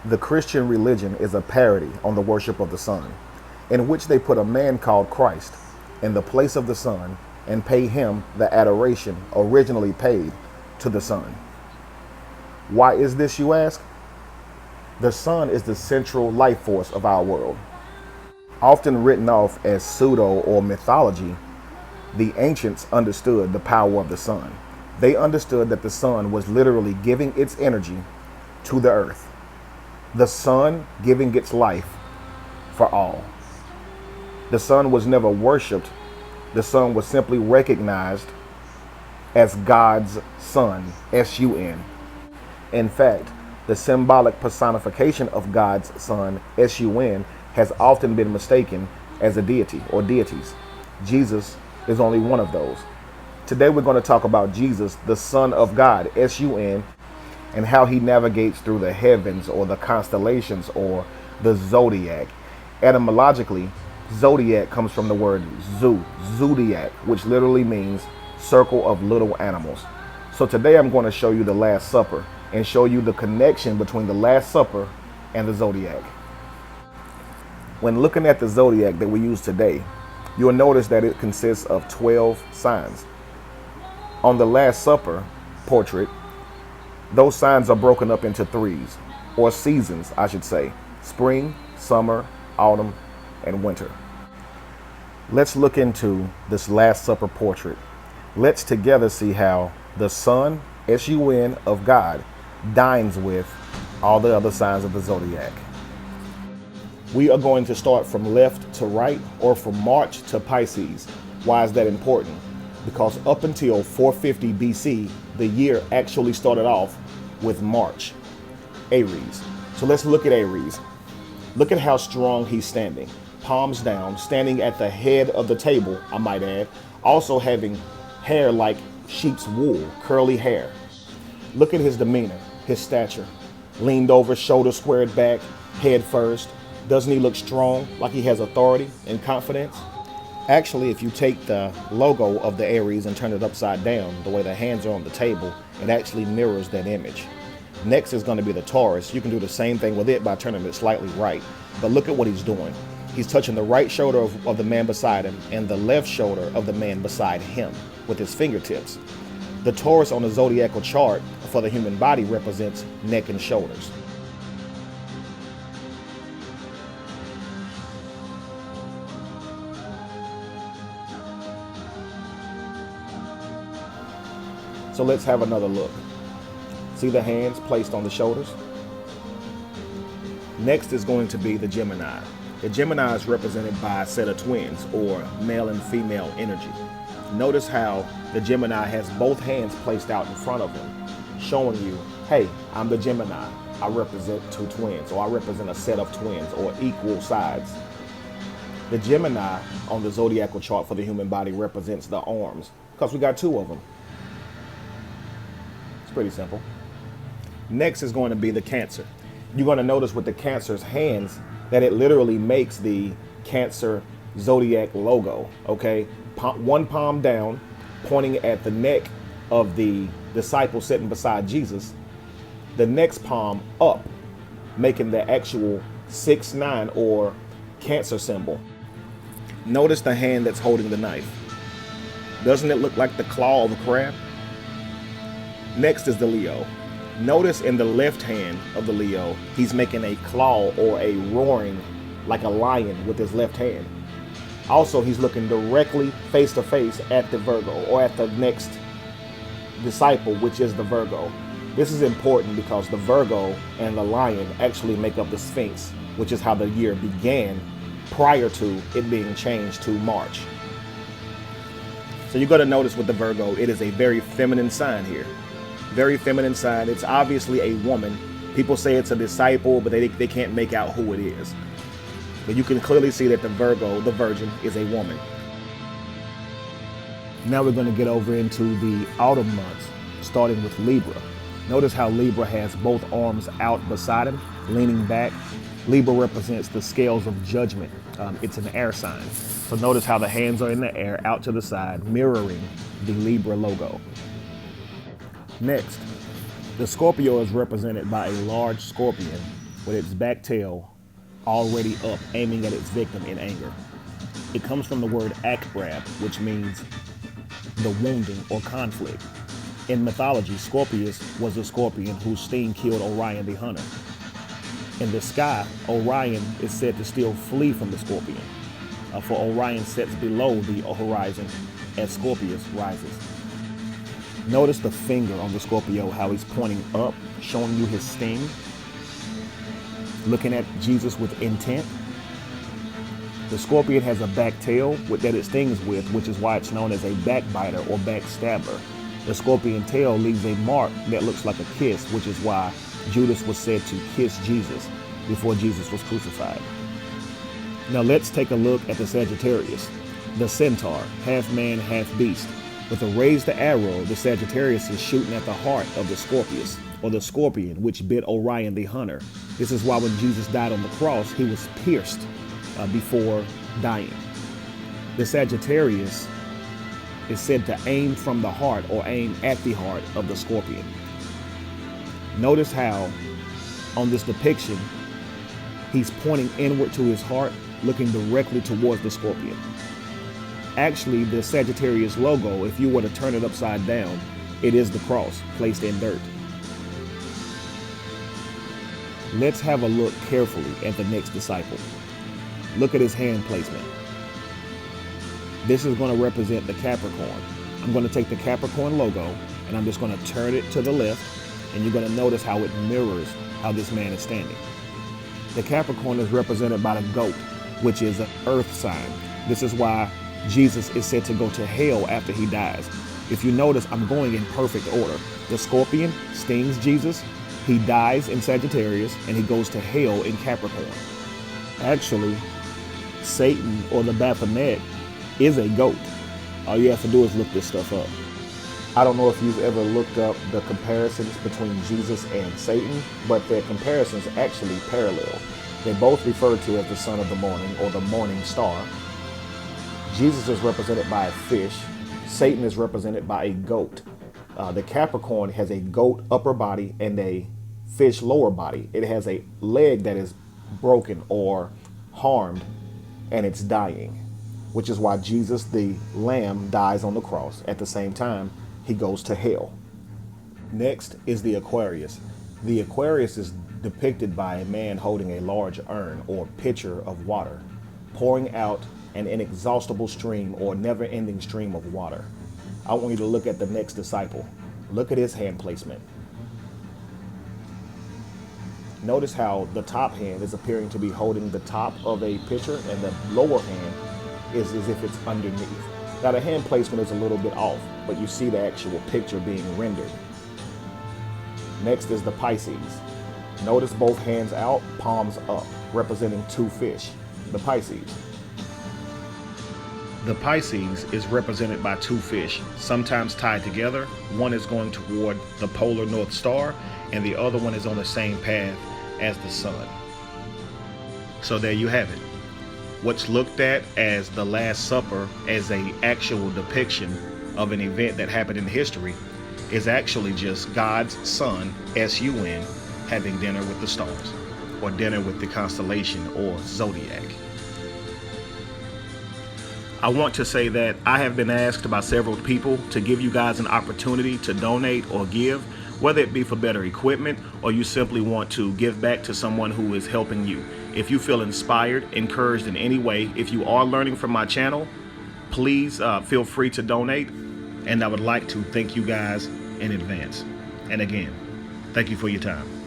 The Christian religion is a parody on the worship of the sun, in which they put a man called Christ in the place of the sun and pay him the adoration originally paid to the sun. Why is this, you ask? The sun is the central life force of our world. Often written off as pseudo or mythology, the ancients understood the power of the sun. They understood that the sun was literally giving its energy to the earth. The sun giving its life for all. The sun was never worshipped. The sun was simply recognized as God's son, S-U-N. In fact, the symbolic personification of God's son, S-U-N, has often been mistaken as a deity or deities. Jesus is only one of those. Today we're going to talk about Jesus, the Son of God, S-U-N, and how he navigates through the heavens or the constellations or the zodiac. Etymologically, zodiac comes from the word zodiac, which literally means circle of little animals. So today I'm going to show you the Last Supper and show you the connection between the Last Supper and the zodiac. When looking at the zodiac that we use today, you'll notice that it consists of 12 signs. On the Last Supper portrait, those signs are broken up into threes, or seasons, I should say: spring, summer, autumn, and winter. Let's look into this Last Supper portrait. Let's together see how the Son, S-U-N, of God dines with all the other signs of the zodiac. We are going to start from left to right, or from March to Pisces. Why is that important? Because up until 450 BC, the year actually started off with March, Aries. So let's look at Aries. Look at how strong he's standing. Palms down, standing at the head of the table, I might add, also having hair like sheep's wool, curly hair. Look at his demeanor, his stature. Leaned over, shoulders squared back, head first. Doesn't he look strong, like he has authority and confidence? Actually, if you take the logo of the Aries and turn it upside down, the way the hands are on the table, it actually mirrors that image. Next is going to be the Taurus. You can do the same thing with it by turning it slightly right. But look at what he's doing. He's touching the right shoulder of the man beside him and the left shoulder of the man beside him with his fingertips. The Taurus on the zodiacal chart for the human body represents neck and shoulders. So let's have another look. See the hands placed on the shoulders? Next is going to be the Gemini. The Gemini is represented by a set of twins, or male and female energy. Notice how the Gemini has both hands placed out in front of him, showing you, hey, I'm the Gemini. I represent two twins, or I represent a set of twins, or equal sides. The Gemini on the zodiacal chart for the human body represents the arms, because we got two of them. Pretty simple. Next is going to be the Cancer. You're going to notice with the Cancer's hands that it literally makes the Cancer zodiac logo. Okay, one palm down, pointing at the neck of the disciple sitting beside Jesus. The next palm up, making the actual 6-9 or Cancer symbol. Notice the hand that's holding the knife. Doesn't it look like the claw of a crab? Next is the Leo. Notice in the left hand of the Leo, he's making a claw or a roaring like a lion with his left hand. Also, he's looking directly face to face at the Virgo, or at the next disciple, which is the Virgo. This is important because the Virgo and the lion actually make up the Sphinx, which is how the year began prior to it being changed to March. So you're going to notice with the Virgo, it is a very feminine sign here. Very feminine sign. It's obviously a woman. People say it's a disciple, but they can't make out who it is. But you can clearly see that the Virgo, the Virgin, is a woman. Now we're going to get over into the autumn months, starting with Libra. Notice how Libra has both arms out beside him, leaning back. Libra represents the scales of judgment. It's an air sign. So notice how the hands are in the air, out to the side, mirroring the Libra logo. Next, the Scorpio is represented by a large scorpion with its back tail already up, aiming at its victim in anger. It comes from the word akrab, which means the wounding or conflict. In mythology, Scorpius was a scorpion whose sting killed Orion the hunter. In the sky, Orion is said to still flee from the scorpion, for Orion sets below the horizon as Scorpius rises. Notice the finger on the Scorpio, how he's pointing up, showing you his sting, looking at Jesus with intent. The scorpion has a back tail that it stings with, which is why it's known as a backbiter or backstabber. The scorpion tail leaves a mark that looks like a kiss, which is why Judas was said to kiss Jesus before Jesus was crucified. Now let's take a look at the Sagittarius, the centaur, half man, half beast. With a raised arrow, the Sagittarius is shooting at the heart of the Scorpius, or the scorpion, which bit Orion the hunter. This is why when Jesus died on the cross, he was pierced before dying. The Sagittarius is said to aim from the heart or aim at the heart of the scorpion. Notice how on this depiction, he's pointing inward to his heart, looking directly towards the scorpion. Actually, the Sagittarius logo, if you were to turn it upside down, it is the cross placed in dirt. Let's have a look carefully at the next disciple. Look at his hand placement. This is going to represent the Capricorn. I'm going to take the Capricorn logo and I'm just going to turn it to the left, and you're going to notice how it mirrors how this man is standing. The Capricorn is represented by the goat, which is an earth sign. This is why Jesus is said to go to hell after he dies. If you notice, I'm going in perfect order. The scorpion stings Jesus, he dies in Sagittarius, and he goes to hell in Capricorn. Actually, Satan, or the Baphomet, is a goat. All you have to do is look this stuff up. I don't know if you've ever looked up the comparisons between Jesus and Satan, but their comparisons actually parallel. They're both referred to as the son of the morning, or the morning star. Jesus is represented by a fish. Satan is represented by a goat. The Capricorn has a goat upper body and a fish lower body. It has a leg that is broken or harmed, and it's dying, which is why Jesus, the lamb, dies on the cross. At the same time, he goes to hell. Next is the Aquarius. The Aquarius is depicted by a man holding a large urn or pitcher of water, pouring out an inexhaustible stream or never-ending stream of water. I want you to look at the next disciple. Look at his hand placement. Notice how the top hand is appearing to be holding the top of a pitcher, and the lower hand is as if it's underneath. Now the hand placement is a little bit off, but you see the actual picture being rendered. Next is the Pisces. Notice both hands out, palms up, representing two fish, the Pisces. The Pisces is represented by two fish, sometimes tied together. One is going toward the polar North Star, and the other one is on the same path as the sun. So there you have it. What's looked at as the Last Supper as an actual depiction of an event that happened in history is actually just God's son, S-U-N, having dinner with the stars, or dinner with the constellation or zodiac. I want to say that I have been asked by several people to give you guys an opportunity to donate or give, whether it be for better equipment or you simply want to give back to someone who is helping you. If you feel inspired, encouraged in any way, if you are learning from my channel, please feel free to donate. And I would like to thank you guys in advance. And again, thank you for your time.